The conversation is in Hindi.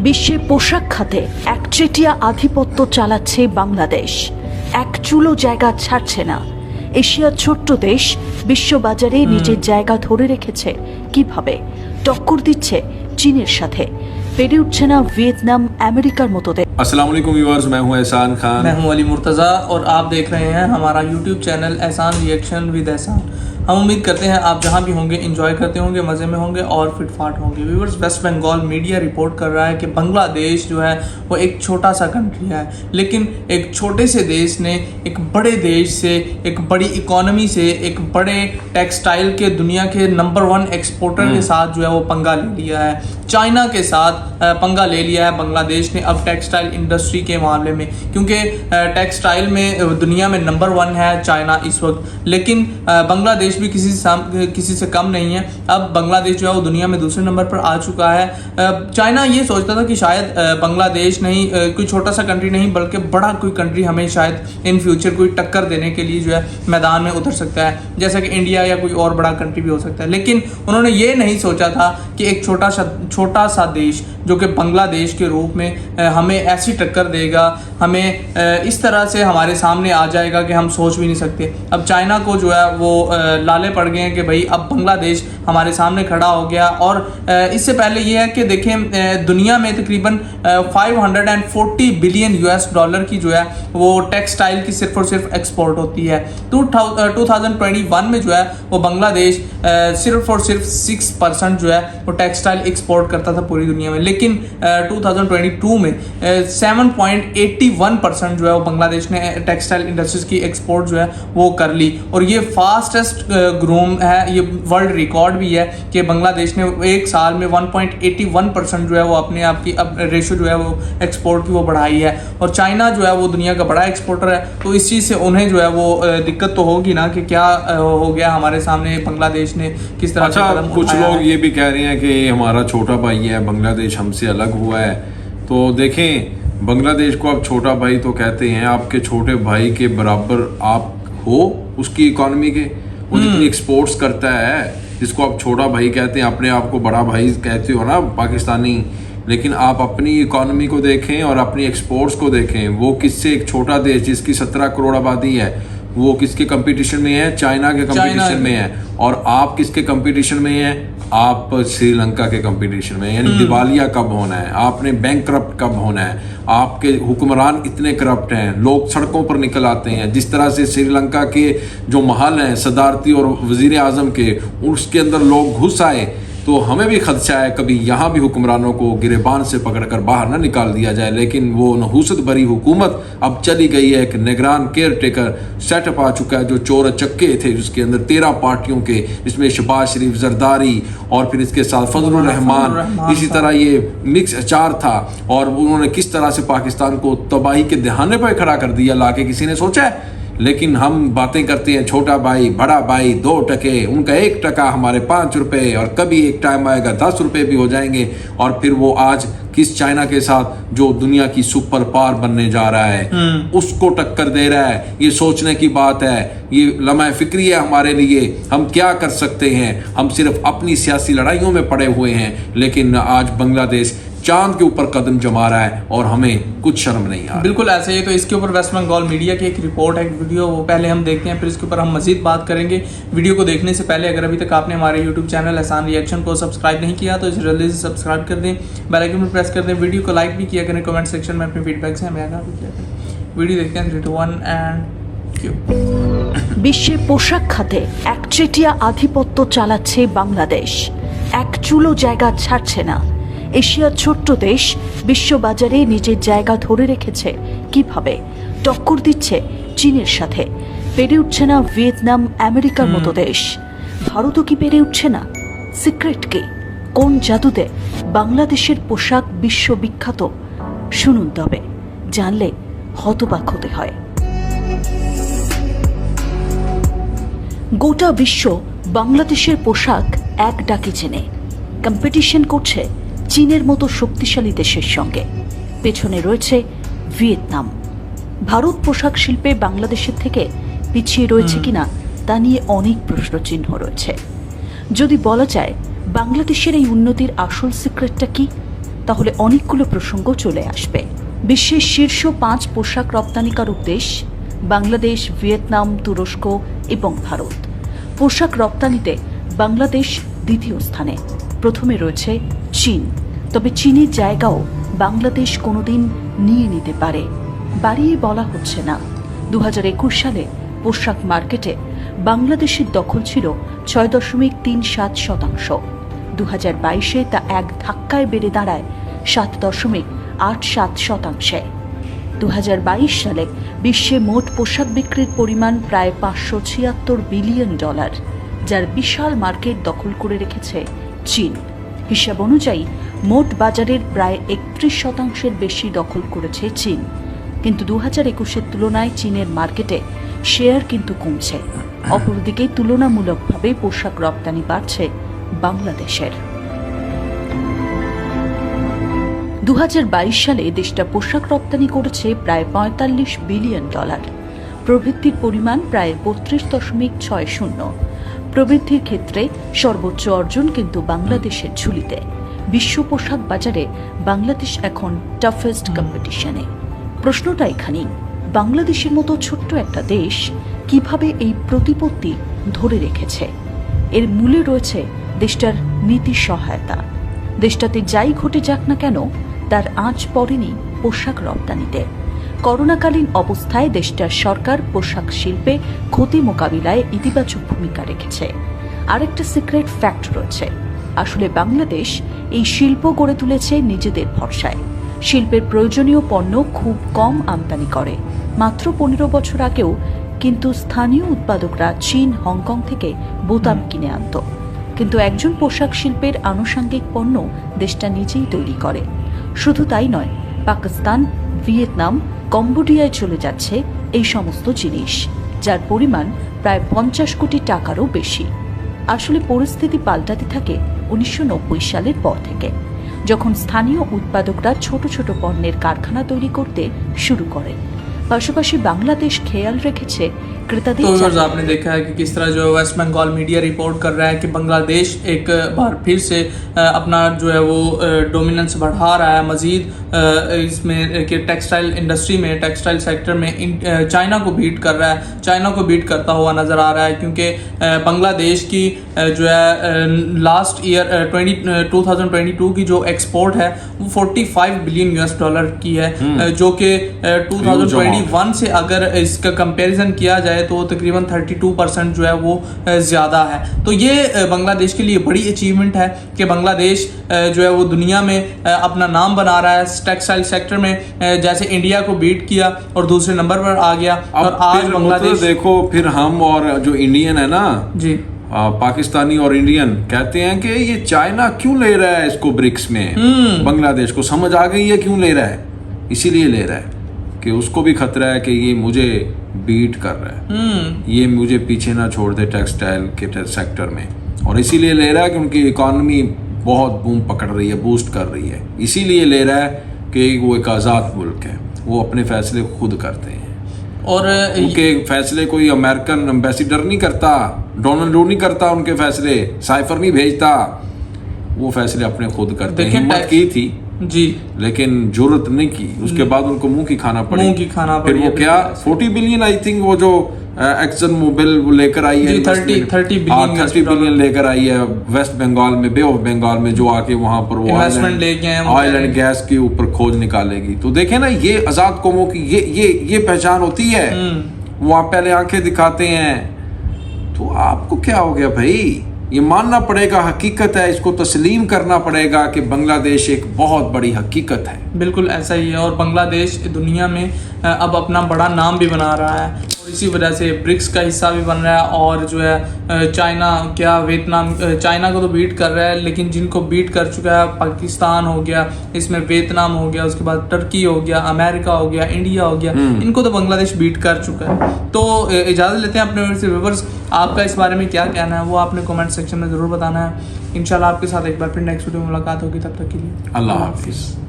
বিশ্বে পোশাক খাতে একচেটিয়া আধিপত্য চালাচ্ছে বাংলাদেশ। এক চুলো জায়গা ছাড়ছে না। এশিয়ার ছোট্ট দেশ বিশ্ববাজারে নিজের জায়গা ধরে রেখেছে কিভাবে? টক্কর দিচ্ছে চীনের সাথে। পেরে উঠছে না ভিয়েতনাম, আমেরিকার মতো দেশ। अस्सलाम वालेकुम व्यूअर्स, मैं हूं एहसान खान। मैं हूं अली मुर्तज़ा और आप देख रहे हैं हमारा यूट्यूब चैनल एहसान रिएक्शन विद एहसान। हम उम्मीद करते हैं आप जहां भी होंगे एंजॉय करते होंगे, मज़े में होंगे और फिटफाट होंगे। Viewers, West Bengal media report कर रहा है कि बांग्लादेश जो है वो एक छोटा सा कंट्री है, लेकिन एक छोटे से देश ने एक बड़े देश से, एक बड़ी इकोनॉमी से, एक बड़े टेक्सटाइल के दुनिया के नंबर 1 एक्सपोर्टर के साथ जो है वो पंगा ले लिया है। चाइना के साथ पंगा ले लिया है बांग्लादेश ने अब टेक्सटाइल इंडस्ट्री के मामले में, क्योंकि टेक्सटाइल में दुनिया में नंबर 1 है चाइना इस वक्त, लेकिन बांग्लादेश भी किसी से कम नहीं है। अब बांग्लादेश जो है वो दुनिया में दूसरे नंबर पर आ चुका है। चाइना ये सोचता था कि शायद बांग्लादेश नहीं, कोई छोटा सा कंट्री नहीं बल्कि बड़ा कोई कंट्री हमें शायद इन फ्यूचर कोई टक्कर देने के लिए जो है मैदान में उतर सकता है, जैसा कि इंडिया या कोई और बड़ा कंट्री भी हो सकता है। लेकिन उन्होंने ये नहीं सोचा था कि एक छोटा सा देश जो कि बांग्लादेश के रूप में हमें ऐसी टक्कर देगा, हमें इस तरह से हमारे सामने आ जाएगा कि हम सोच भी नहीं सकते। अब चाइना को जो है वो लाले पड़ गए हैं कि भाई अब बांग्लादेश हमारे सामने खड़ा हो गया। और इससे पहले ये है कि देखें, दुनिया में तकरीबन 540 बिलियन US डॉलर की जो है वो टेक्सटाइल की सिर्फ और सिर्फ एक्सपोर्ट होती है। 2021 में जो है वो बांग्लादेश सिर्फ और सिर्फ 6% जो है वो टेक्सटाइल एक्सपोर्ट करता था पूरी दुनिया में, लेकिन 2022 में 7.81% जो है वो बांग्लादेश ने टेक्सटाइल इंडस्ट्रीज की एक्सपोर्ट जो है वो कर ली। और ये फास्टेस्ट ग्रोम है, ये वर्ल्ड रिकॉर्ड भी है कि बांग्लादेश ने एक साल में 1.81% जो है वो अपने आप की अब रेशो जो है वो एक्सपोर्ट की वो बढ़ाई है। और चाइना जो है वो दुनिया का बड़ा एक्सपोर्टर है, तो इस चीज़ से उन्हें जो है वो दिक्कत तो होगी ना कि क्या हो गया हमारे सामने, बांग्लादेश ने किस तरह अच्छा, कुछ लोग ये भी कह रहे हैं कि हमारा छोटा भाई है, बांग्लादेश हमसे अलग हुआ है। तो देखें, बांग्लादेश को आप छोटा भाई तो कहते हैं, आपके छोटे भाई के बराबर आप हो उसकी इकोनॉमी के। वो जितनी एक्सपोर्ट्स करता है, जिसको आप छोटा भाई कहते हैं, अपने आप को बड़ा भाई कहते हो ना पाकिस्तानी, लेकिन आप अपनी इकोनॉमी को देखें और अपनी एक्सपोर्ट्स को देखें। वो किससे, एक छोटा देश जिसकी 17 करोड़ आबादी है, वो किसके कंपटीशन में है? चाइना के कंपटीशन में है। और आप किसके कंपटीशन में हैं? आप श्रीलंका के कंपटीशन में। यानी दिवालिया कब होना है, आपने बैंक करप्ट कब होना है? आपके हुक्मरान इतने करप्ट हैं, लोग सड़कों पर निकल आते हैं। जिस तरह से श्रीलंका के जो महल हैं सदारती और वजीर आजम के, उसके अंदर लोग घुस आए, तो हमें भी खदशा है कभी यहाँ भी हुक्मरानों को गिरेबान से पकड़कर बाहर ना निकाल दिया जाए। लेकिन वो नहूसत भरी हुकूमत अब चली गई है। एक निगरान केयर टेकर सेटअप आ चुका है, जो चोर चक्के थे, जिसके अंदर 13 पार्टियों के, जिसमें शहबाज शरीफ, जरदारी और फिर इसके साथ फजलुर रहमान, इसी तरह ये मिक्स अचार था। और उन्होंने किस तरह से पाकिस्तान को तबाही के दहाने पर खड़ा कर दिया लाके, किसी ने सोचा है? लेकिन हम बातें करते हैं छोटा भाई, बड़ा भाई, 2 टके, उनका 1 टका हमारे 5 रुपए, और कभी एक टाइम आएगा 10 रुपए भी हो जाएंगे। और फिर वो आज किस चाइना के साथ जो दुनिया की सुपर पावर बनने जा रहा है उसको टक्कर दे रहा है। ये सोचने की बात है, ये लम्हा फिक्री है हमारे लिए। हम क्या कर सकते हैं? हम सिर्फ अपनी सियासी लड़ाइयों में पड़े हुए हैं, लेकिन आज बांग्लादेश चांद के ऊपर कदम जमा रहा है और हमें कुछ शर्म नहीं आ रही। बिल्कुल ऐसे ही। तो इसके ऊपर वेस्ट बंगाल मीडिया की एक रिपोर्ट है, एक वीडियो, वो पहले हम देखते हैं, फिर इसके ऊपर हम मजीद बात करेंगे। वीडियो को देखने से पहले अगर अभी तक आपने हमारे यूट्यूब चैनल एहसान रिएक्शन को सब्सक्राइब नहीं किया तो इसे जल्दी से सब्सक्राइब कर दें, बेल आइकन पर प्रेस कर दें, वीडियो को लाइक भी किया करें, कमेंट सेक्शन में अपने फीडबैक से हमें आगाह भी किया करें। वीडियो देखते हैं 3, 2, 1 एंड क्यू। বিশ্বে পোশাক খাতে একচেটিয়া আধিপত্য চালাচ্ছে বাংলাদেশ। এক চুলো জায়গা ছাড়ছে না। এশিয়ার ছোট্ট দেশ বিশ্ববাজারে নিজের জায়গা ধরে রেখেছে কিভাবে? টক্কর দিচ্ছে চীনের সাথে। পেরে উঠছে না ভিয়েতনাম, আমেরিকার মতো দেশ। ভারতও কি পেরে উঠছে না? সিক্রেট কি? কোন জাদুতে বাংলাদেশের পোশাক বিশ্ববিখ্যাত? শুনুন, তবে জানলে হতবাক হতে হয়। গোটা বিশ্ব বাংলাদেশের পোশাক এক ডাকে চেনে। কম্পিটিশন করছে চীনের মতো শক্তিশালী দেশের সঙ্গে। পেছনে রয়েছে ভিয়েতনাম। ভারত পোশাক শিল্পে বাংলাদেশের থেকে পিছিয়ে রয়েছে কিনা তা নিয়ে অনেক প্রশ্নচিহ্ন রয়েছে। যদি বলা যায় বাংলাদেশের এই উন্নতির আসল সিক্রেটটা কি, তাহলে অনেকগুলো প্রসঙ্গ চলে আসবে। বিশ্বের শীর্ষ 5 পোশাক রপ্তানিকারক দেশ বাংলাদেশ, ভিয়েতনাম, তুরস্ক এবং ভারত। পোশাক রপ্তানিতে বাংলাদেশ দ্বিতীয় স্থানে, প্রথমে রয়েছে চীন। তবে চীনের জায়গাও বাংলাদেশ কোনোদিন নিয়ে নিতে পারে, বাড়িয়ে বলা হচ্ছে না। 2021 সালে পোশাক মার্কেটে বাংলাদেশের দখল ছিল 6.37%। 2022-এ তা এক ধাক্কায় বেড়ে দাঁড়ায় 7.87%। 2022 সালে বিশ্বে মোট পোশাক বিক্রির পরিমাণ প্রায় $576 বিলিয়ন, যার বিশাল মার্কেট দখল করে রেখেছে চীন। হিসাব অনুযায়ী মোট বাজারের প্রায় 31% বেশি দখল করেছে চীন। কিন্তু 2021-এর তুলনায় চীনের মার্কেটে শেয়ার কিন্তু কমছে। অপরদিকে তুলনামূলকভাবে পোশাক রপ্তানি বাড়ছে বাংলাদেশের। 2022 সালে দেশটা পোশাক রপ্তানি করেছে প্রায় $45 বিলিয়ন, প্রবৃদ্ধির পরিমাণ প্রায় 32.60। প্রবৃদ্ধির ক্ষেত্রে সর্বোচ্চ অর্জন কিন্তু বাংলাদেশের ঝুলিতে। বিশ্ব পোশাক বাজারে বাংলাদেশ এখন টাফেস্ট কম্পিটিশনে। প্রশ্নটা এখানেই, বাংলাদেশের মতো ছোট্ট একটা দেশ কিভাবে এই প্রতিপত্তি ধরে রেখেছে? এর মূলে রয়েছে দেশটার নীতি সহায়তা। দেশটাতে যাই ঘটে যাক না কেন, তার আঁচ পড়েনি পোশাক রপ্তানিতে। করোনাকালীন অবস্থায় দেশটার সরকার পোশাক শিল্পে ক্ষতি মোকাবিলায় ইতিবাচক ভূমিকা রেখেছে। আরেকটা সিক্রেট ফ্যাক্ট রয়েছে, আসলে বাংলাদেশ এই শিল্প গড়ে তুলেছে নিজেদের ভরসায়। শিল্পের প্রয়োজনীয় পণ্য খুব কম আমদানি করে। মাত্র 15 বছর আগেও কিন্তু স্থানীয় উৎপাদকরা চীন, হংকং থেকে বোতাম কিনে আনত। কিন্তু একজন পোশাক শিল্পের আনুষঙ্গিক পণ্য দেশটা নিজেই তৈরি করে। শুধু তাই নয়, পাকিস্তান, ভিয়েতনাম, কম্বোডিয়ায় চলে যাচ্ছে এই সমস্ত জিনিস, যার পরিমাণ প্রায় 50 কোটি টাকারও বেশি। আসলে পরিস্থিতি পাল্টাতে থাকে 1990 সালের পর থেকে, যখন স্থানীয় উৎপাদকরা ছোট ছোট পণ্যের কারখানা তৈরি করতে শুরু করে। পাশাপাশি বাংলাদেশ খেয়াল রেখেছে ক্রেতাদের। तो व्यूअर्स, आपने देखा है कि किस तरह जो वेस्ट बंगाल मीडिया रिपोर्ट कर रहा है कि बांग्लादेश एक बार फिर से अपना जो है वो डोमिनेंस बढ़ा रहा है मज़ीद इसमें कि टेक्सटाइल इंडस्ट्री में, टेक्सटाइल सेक्टर में चाइना को बीट कर रहा है, चाइना को बीट करता हुआ नज़र आ रहा है। क्योंकि बांग्लादेश की जो है लास्ट ईयर 2022 की जो एक्सपोर्ट है वो $45 बिलियन की है, जो कि 2021 से अगर इसका कंपैरिजन किया जाए तो तकरीबन 32% जो है वो ज़्यादा है। तो ये बांग्लादेश के लिए बड़ी अचीवमेंट है कि बांग्लादेश जो है वो दुनिया में अपना नाम बना रहा है टेक्सटाइल सेक्टर में। जैसे इंडिया को बीट किया और दूसरे नंबर पर आ गया, और आज बांग्लादेश देखो फिर हम और जो इंडियन है ना जी, पाकिस्तानी और इंडियन कहते हैं कि ये चाइना क्यों ले रहा है इसको ब्रिक्स में। बांग्लादेश को समझ आ गई है क्यों ले रहा है, इसीलिए ले रहा है कि उसको भी खतरा है कि ये मुझे बीट कर रहा है, ये मुझे पीछे ना छोड़ दे टेक्सटाइल के सेक्टर में। और इसीलिए ले रहा है कि उनकी इकॉनमी बहुत बूम पकड़ रही है, बूस्ट कर रही है। इसीलिए ले रहा है कि वो एक आज़ाद मुल्क है, वो अपने फैसले खुद करते हैं। और उनके फैसले कोई अमेरिकन एम्बेसडर नहीं करता, डोनाल्ड ट्रम्प नहीं करता उनके फैसले, साइफर नहीं भेजता, वो फैसले अपने खुद करते हैं। हिम्मत की थी जी, लेकिन जरूरत नहीं की, उसके बाद उनको मुंह की खाना पड़ी। फिर वो क्या 40 बिलियन आई थिंक वो जो एक्सन मोबाइल लेकर आई है, 30 बिलियन लेकर आई है वेस्ट बंगाल में, बे ऑफ बंगाल में, जो आके वहां पर वो इन्वेस्टमेंट लेके आए, ऑयल एंड गैस के ऊपर खोज निकालेगी। तो देखे ना, ये आजाद कौमों की ये पहचान होती है। वो आप पहले आंखें दिखाते हैं, तो आपको क्या हो गया भाई? ये मानना पड़ेगा, हकीकत है, इसको तस्लीम करना पड़ेगा कि बांग्लादेश एक बहुत बड़ी हकीकत है। बिल्कुल ऐसा ही है, और बांग्लादेश दुनिया में अब अपना बड़ा नाम भी बना रहा है, और इसी वजह से ब्रिक्स का हिस्सा भी बन रहा है। और जो है चाइना, क्या वियतनाम, चाइना को तो बीट कर रहा है, लेकिन जिनको बीट कर चुका है पाकिस्तान हो गया, इसमें वियतनाम हो गया, उसके बाद टर्की हो गया, अमेरिका हो गया, इंडिया हो गया, इनको तो बांग्लादेश बीट कर चुका है। तो इजाज़त लेते हैं अपने व्यूअर्स। आपका इस बारे में क्या कहना है वो आपने कमेंट सेक्शन में ज़रूर बताना है। इंशाल्लाह आपके साथ एक बार फिर नेक्स्ट वीडियो में मुलाकात होगी, तब तक के लिए अल्लाह हाफिज़।